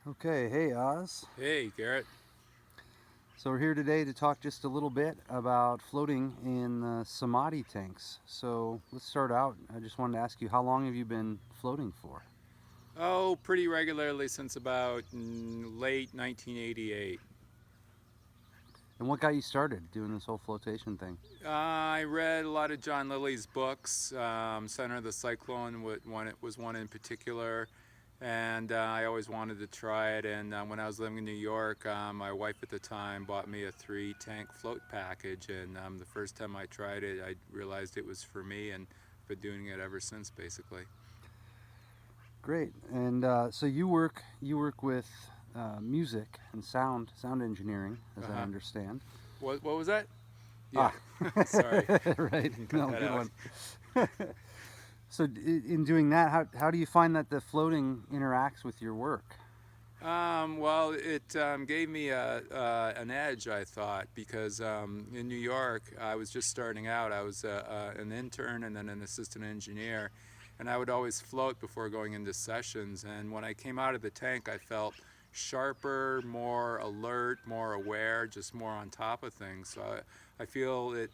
Okay, hey Oz. Hey, Garrett. So we're here today to talk just a little bit about floating in Samadhi tanks. So let's start out. I just wanted to ask you, how long have you been floating for? Oh, pretty regularly since about late 1988. And what got you started doing this whole flotation thing? I read a lot of John Lilly's books. Center of the Cyclone was one in particular, and I always wanted to try it. And when I was living in New York, my wife at the time bought me a 3-tank float package. And the first time I tried it, I realized it was for me, and I've been doing it ever since, basically. Great. And so you work with music and sound engineering, as Uh I huh. understand. What was that? Yeah. Ah, Sorry. right. Cut No, that good out. one. So in doing that, how do you find that the floating interacts with your work? Well, it gave me an edge, I thought, because in New York, I was just starting out. I was an intern and then an assistant engineer, and I would always float before going into sessions. And when I came out of the tank, I felt sharper, more alert, more aware, just more on top of things. So I feel it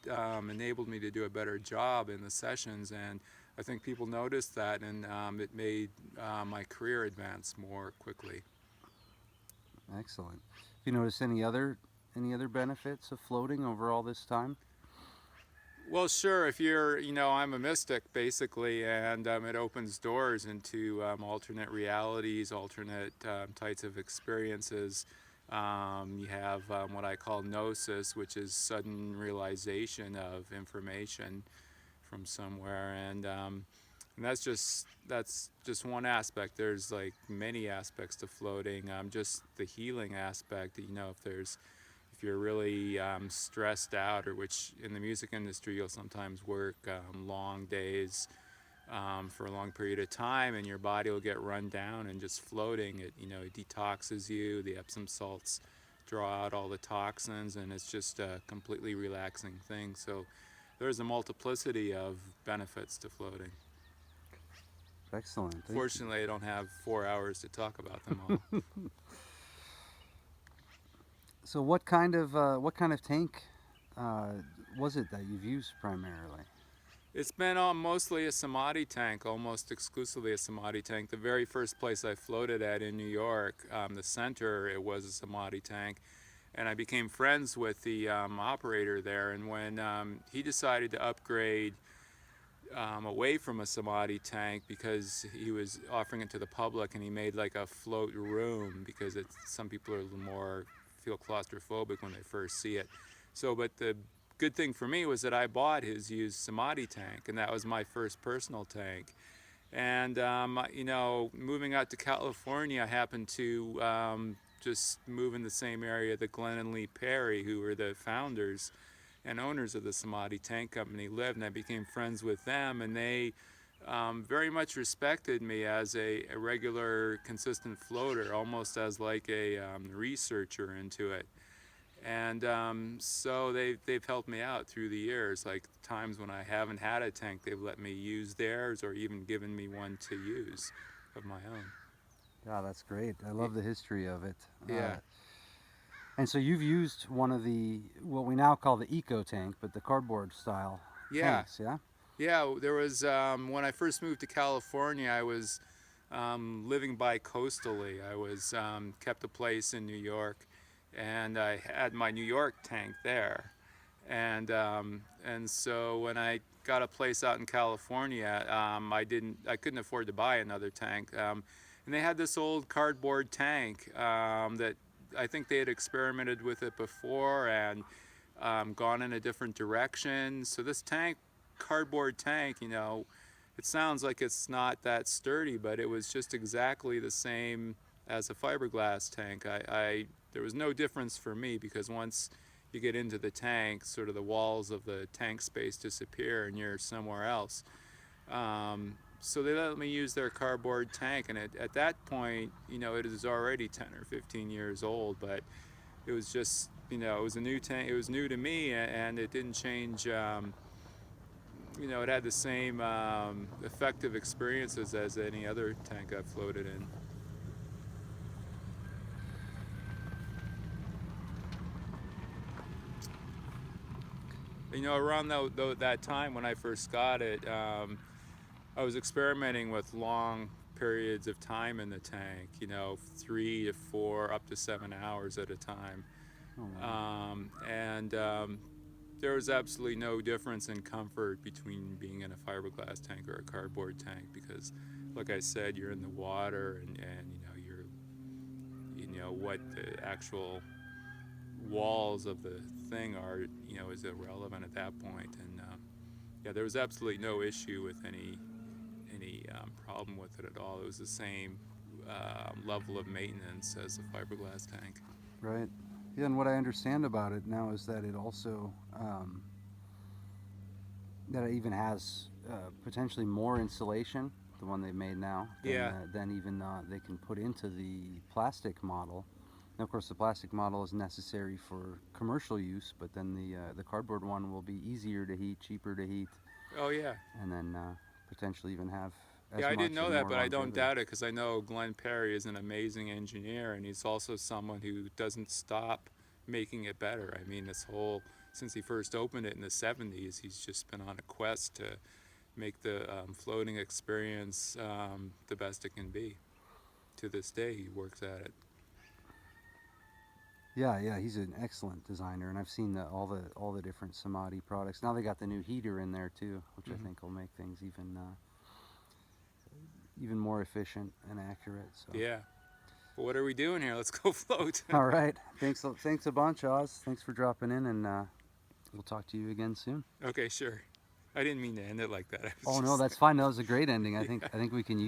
enabled me to do a better job in the sessions, and I think people noticed that, and it made my career advance more quickly. Excellent. Have you noticed any other benefits of floating over all this time? Well, sure. If I'm a mystic basically, and it opens doors into alternate realities, alternate types of experiences. You have what I call gnosis, which is sudden realization of information from somewhere, and that's just one aspect. There's like many aspects to floating. Just the healing aspect. If you're really stressed out, or which in the music industry you'll sometimes work long days for a long period of time, and your body will get run down, and just floating it detoxes you. The Epsom salts draw out all the toxins, and it's just a completely relaxing thing. So there's a multiplicity of benefits to floating. Excellent. Thank Fortunately, I don't have 4 hours to talk about them all. you. So what kind of tank uh, was it that you've used primarily? It's been mostly a Samadhi tank, almost exclusively a Samadhi tank. The very first place I floated at in New York, the center, it was a Samadhi tank. And I became friends with the operator there. And when he decided to upgrade away from a Samadhi tank, because he was offering it to the public, and he made like a float room, because some people are a little more feel claustrophobic when they first see it. But the good thing for me was that I bought his used Samadhi tank, and that was my first personal tank. And moving out to California, I happened to just move in the same area that Glenn and Lee Perry, who were the founders and owners of the Samadhi Tank Company, lived, and I became friends with them, and they very much respected me as a regular, consistent floater, almost as like a researcher into it. And so they've helped me out through the years. Like times when I haven't had a tank, they've let me use theirs, or even given me one to use of my own. Yeah, that's great. I Y- love the history of it. Yeah, And so you've used one of the what we now call the eco tank, but the cardboard style yeah, tanks, yeah? yeah. There was when I first moved to California, I was living bi-coastally. I was kept a place in New York, and I had my New York tank there. And so when I got a place out in California, I couldn't afford to buy another tank, and they had this old cardboard tank that I think they had experimented with it before, and gone in a different direction. So this cardboard tank, it sounds like it's not that sturdy, but it was just exactly the same as a fiberglass tank. There was no difference for me, because once you get into the tank, sort of the walls of the tank space disappear, and you're somewhere else. So they let me use their cardboard tank, and at that point, it is already 10 or 15 years old, but it was just, it was a new tank. It was new to me, and it didn't change. It had the same effective experiences as any other tank I've floated in. You know, around that time when I first got it, I was experimenting with long periods of time in the tank, you know, 3 to 4, up to 7 hours at a time. Oh, wow. And there was absolutely no difference in comfort between being in a fiberglass tank or a cardboard tank because, like I said, you're in the water and you know what the actual walls of the thing are, you know, is irrelevant at that point. And yeah, there was absolutely no issue with any problem with it at all. It was the same level of maintenance as a fiberglass tank. Right. Yeah, and what I understand about it now is that it also that it even has potentially more insulation, the one they've made now, Yeah. than even they can put into the plastic model. Now, of course, the plastic model is necessary for commercial use, but then the cardboard one will be easier to heat, cheaper to heat, Oh yeah. and then potentially even have as Yeah, I much didn't or know that, more but I don't longevity. doubt it because I know Glenn Perry is an amazing engineer, and he's also someone who doesn't stop making it better. I mean, since he first opened it in the 70s, he's just been on a quest to make the floating experience the best it can be. To this day, he works at it. Yeah, yeah, he's an excellent designer, and I've seen all the different Samadhi products. Now they got the new heater in there too, which I Hmm. think will make things even more efficient and accurate. So, Yeah. Well, what are we doing here? Let's go float. all right, thanks a bunch, Oz. Thanks for dropping in, and we'll talk to you again soon. Okay, sure. I didn't mean to end it like that. I was Oh no, just that's fine. That was a great ending. yeah. I think we can use